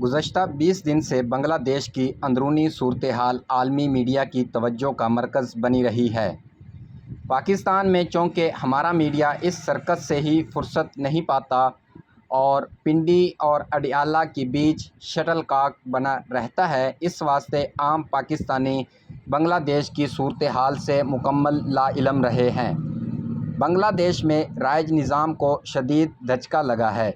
گزشتہ 20 دن سے بنگلہ دیش کی اندرونی صورتحال عالمی میڈیا کی توجہ کا مرکز بنی رہی ہے۔ پاکستان میں چونکہ ہمارا میڈیا اس سرکس سے ہی فرصت نہیں پاتا اور پنڈی اور اڈیالہ کے بیچ شٹل کاک بنا رہتا ہے، اس واسطے عام پاکستانی بنگلہ دیش کی صورتحال سے مکمل لا علم رہے ہیں۔ بنگلہ دیش میں رائج نظام کو شدید دھچکا لگا ہے۔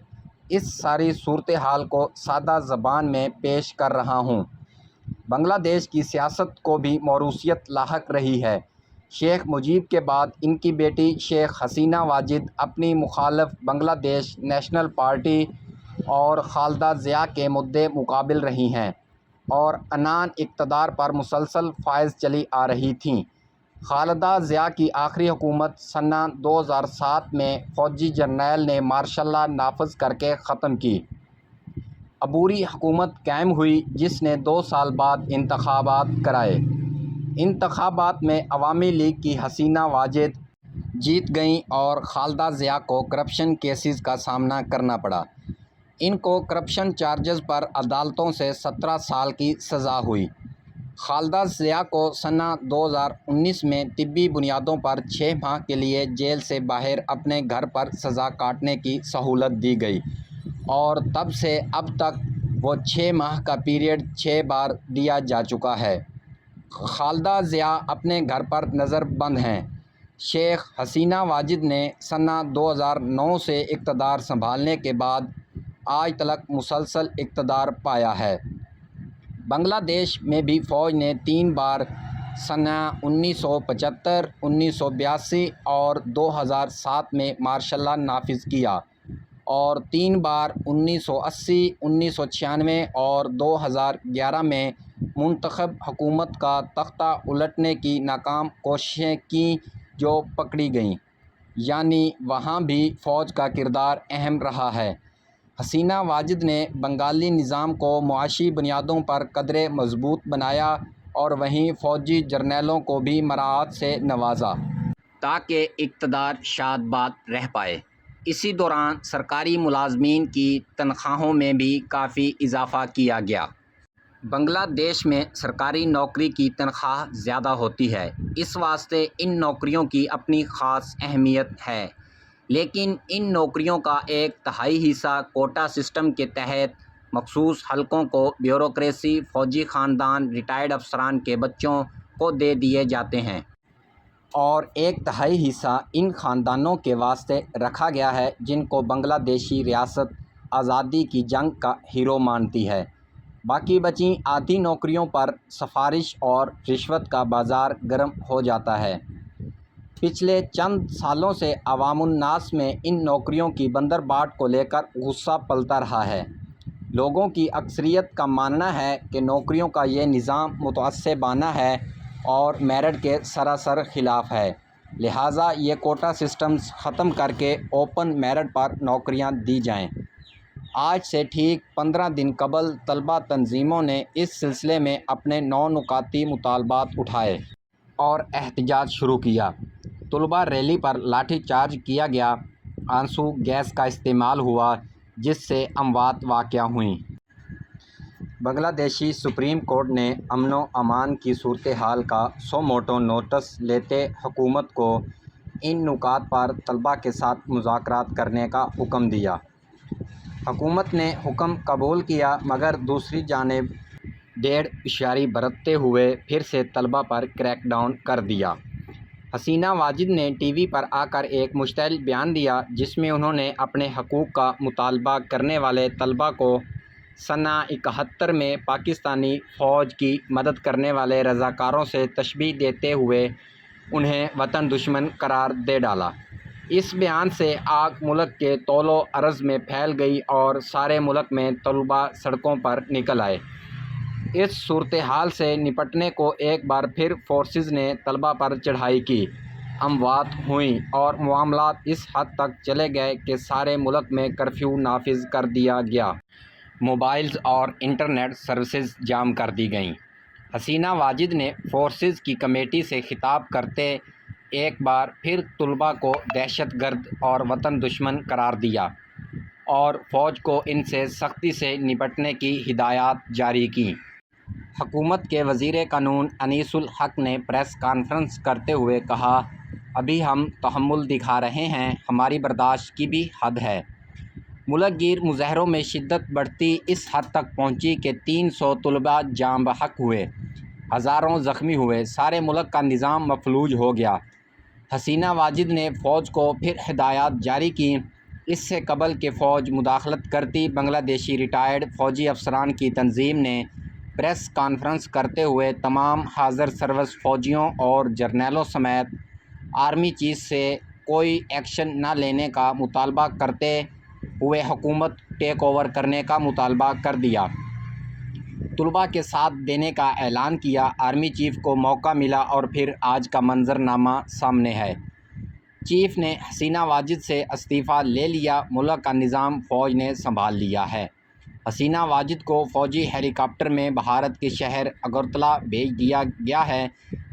اس ساری صورتحال کو سادہ زبان میں پیش کر رہا ہوں۔ بنگلہ دیش کی سیاست کو بھی موروثیت لاحق رہی ہے۔ شیخ مجیب کے بعد ان کی بیٹی شیخ حسینہ واجد اپنی مخالف بنگلہ دیش نیشنل پارٹی اور خالدہ ضیاء کے مدِ مقابل رہی ہیں اور عنان اقتدار پر مسلسل فائز چلی آ رہی تھیں۔ خالدہ ضیاء کی آخری حکومت سنہ 2007 میں فوجی جرنیل نے مارشل لا نافذ کر کے ختم کی۔ عبوری حکومت قائم ہوئی جس نے 2 سال بعد انتخابات کرائے۔ انتخابات میں عوامی لیگ کی حسینہ واجد جیت گئیں اور خالدہ ضیاء کو کرپشن کیسز کا سامنا کرنا پڑا۔ ان کو کرپشن چارجز پر عدالتوں سے 17 سال کی سزا ہوئی۔ خالدہ ضیاء کو سنہ 2019 میں طبی بنیادوں پر 6 ماہ کے لیے جیل سے باہر اپنے گھر پر سزا کاٹنے کی سہولت دی گئی اور تب سے اب تک وہ 6 ماہ کا پیریڈ 6 بار دیا جا چکا ہے۔ خالدہ ضیاء اپنے گھر پر نظر بند ہیں۔ شیخ حسینہ واجد نے سنہ 2009 سے اقتدار سنبھالنے کے بعد آج تک مسلسل اقتدار پایا ہے۔ بنگلہ دیش میں بھی فوج نے 3 بار سنہ 1975، 1982 اور 2007 میں مارشل لا نافذ کیا اور 3 بار 1980، 1996 اور 2011 میں منتخب حکومت کا تختہ الٹنے کی ناکام کوششیں کیں جو پکڑی گئیں، یعنی وہاں بھی فوج کا کردار اہم رہا ہے۔ حسینہ واجد نے بنگالی نظام کو معاشی بنیادوں پر قدرے مضبوط بنایا اور وہیں فوجی جرنیلوں کو بھی مراعات سے نوازا تاکہ اقتدار شاد باد رہ پائے۔ اسی دوران سرکاری ملازمین کی تنخواہوں میں بھی کافی اضافہ کیا گیا۔ بنگلہ دیش میں سرکاری نوکری کی تنخواہ زیادہ ہوتی ہے، اس واسطے ان نوکریوں کی اپنی خاص اہمیت ہے، لیکن ان نوکریوں کا 1/3 حصہ کوٹا سسٹم کے تحت مخصوص حلقوں کو بیوروکریسی، فوجی خاندان، ریٹائرڈ افسران کے بچوں کو دے دیے جاتے ہیں اور 1/3 حصہ ان خاندانوں کے واسطے رکھا گیا ہے جن کو بنگلہ دیشی ریاست آزادی کی جنگ کا ہیرو مانتی ہے۔ باقی بچی آدھی نوکریوں پر سفارش اور رشوت کا بازار گرم ہو جاتا ہے۔ پچھلے چند سالوں سے عوام الناس میں ان نوکریوں کی بندرباٹ کو لے کر غصہ پلتا رہا ہے۔ لوگوں کی اکثریت کا ماننا ہے کہ نوکریوں کا یہ نظام متعصبانہ ہے اور میرٹ کے سراسر خلاف ہے، لہٰذا یہ کوٹا سسٹمز ختم کر کے اوپن میرٹ پر نوکریاں دی جائیں۔ آج سے ٹھیک 15 دن قبل طلبہ تنظیموں نے اس سلسلے میں اپنے 9 نکاتی مطالبات اٹھائے اور احتجاج شروع کیا۔ طلبہ ریلی پر لاٹھی چارج کیا گیا، آنسو گیس کا استعمال ہوا جس سے اموات واقع ہوئیں۔ بنگلہ دیشی سپریم کورٹ نے امن و امان کی صورتحال کا سو موٹو نوٹس لیتے حکومت کو ان نکات پر طلبہ کے ساتھ مذاکرات کرنے کا حکم دیا۔ حکومت نے حکم قبول کیا مگر دوسری جانب ڈیڑھ ہوشیاری برتتے ہوئے پھر سے طلبہ پر کریک ڈاؤن کر دیا۔ حسینہ واجد نے ٹی وی پر آ کر ایک مشتعل بیان دیا جس میں انہوں نے اپنے حقوق کا مطالبہ کرنے والے طلبہ کو سنہ 71 میں پاکستانی فوج کی مدد کرنے والے رضاکاروں سے تشبیہ دیتے ہوئے انہیں وطن دشمن قرار دے ڈالا۔ اس بیان سے آگ ملک کے طول و عرض میں پھیل گئی اور سارے ملک میں طلبہ سڑکوں پر نکل آئے۔ اس صورتحال سے نپٹنے کو ایک بار پھر فورسز نے طلبہ پر چڑھائی کی، اموات ہوئیں اور معاملات اس حد تک چلے گئے کہ سارے ملک میں کرفیو نافذ کر دیا گیا۔ موبائلز اور انٹرنیٹ سروسز جام کر دی گئیں۔ حسینہ واجد نے فورسز کی کمیٹی سے خطاب کرتے ایک بار پھر طلبہ کو دہشت گرد اور وطن دشمن قرار دیا۔ اور فوج کو ان سے سختی سے نپٹنے کی ہدایات جاری کیں۔ حکومت کے وزیر قانون انیس الحق نے پریس کانفرنس کرتے ہوئے کہا، ابھی ہم تحمل دکھا رہے ہیں، ہماری برداشت کی بھی حد ہے۔ ملک گیر مظاہروں میں شدت بڑھتی اس حد تک پہنچی کہ 300 طلباء جاں بحق ہوئے، ہزاروں زخمی ہوئے، سارے ملک کا نظام مفلوج ہو گیا۔ حسینہ واجد نے فوج کو پھر ہدایات جاری کیں۔ اس سے قبل کہ فوج مداخلت کرتی، بنگلہ دیشی ریٹائرڈ فوجی افسران کی تنظیم نے پریس کانفرنس کرتے ہوئے تمام حاضر سروس فوجیوں اور جرنیلوں سمیت آرمی چیف سے کوئی ایکشن نہ لینے کا مطالبہ کرتے ہوئے حکومت ٹیک اوور کرنے کا مطالبہ کر دیا، طلباء کے ساتھ دینے کا اعلان کیا۔ آرمی چیف کو موقع ملا اور پھر آج کا منظرنامہ سامنے ہے۔ چیف نے حسینہ واجد سے استعفیٰ لے لیا، ملک کا نظام فوج نے سنبھال لیا ہے۔ حسینہ واجد کو فوجی ہیلی کاپٹر میں بھارت کے شہر اگرتلہ بھیج دیا گیا ہے،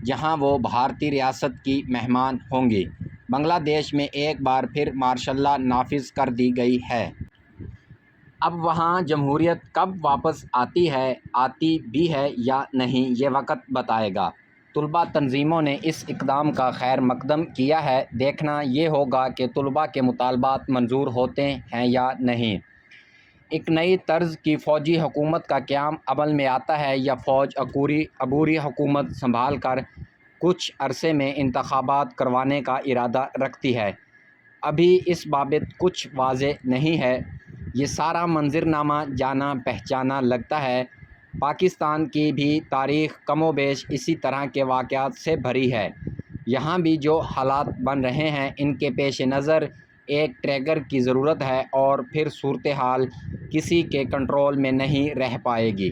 جہاں وہ بھارتی ریاست کی مہمان ہوں گی۔ بنگلہ دیش میں ایک بار پھر مارشل لا نافذ کر دی گئی ہے۔ اب وہاں جمہوریت کب واپس آتی بھی ہے یا نہیں، یہ وقت بتائے گا۔ طلباء تنظیموں نے اس اقدام کا خیر مقدم کیا ہے۔ دیکھنا یہ ہوگا کہ طلباء کے مطالبات منظور ہوتے ہیں یا نہیں۔ ایک نئی طرز کی فوجی حکومت کا قیام عمل میں آتا ہے یا فوج عبوری حکومت سنبھال کر کچھ عرصے میں انتخابات کروانے کا ارادہ رکھتی ہے، ابھی اس بابت کچھ واضح نہیں ہے۔ یہ سارا منظرنامہ جانا پہچانا لگتا ہے۔ پاکستان کی بھی تاریخ کم و بیش اسی طرح کے واقعات سے بھری ہے۔ یہاں بھی جو حالات بن رہے ہیں، ان کے پیش نظر ایک ٹریگر کی ضرورت ہے اور پھر صورتحال کسی کے کنٹرول میں نہیں رہ پائے گی۔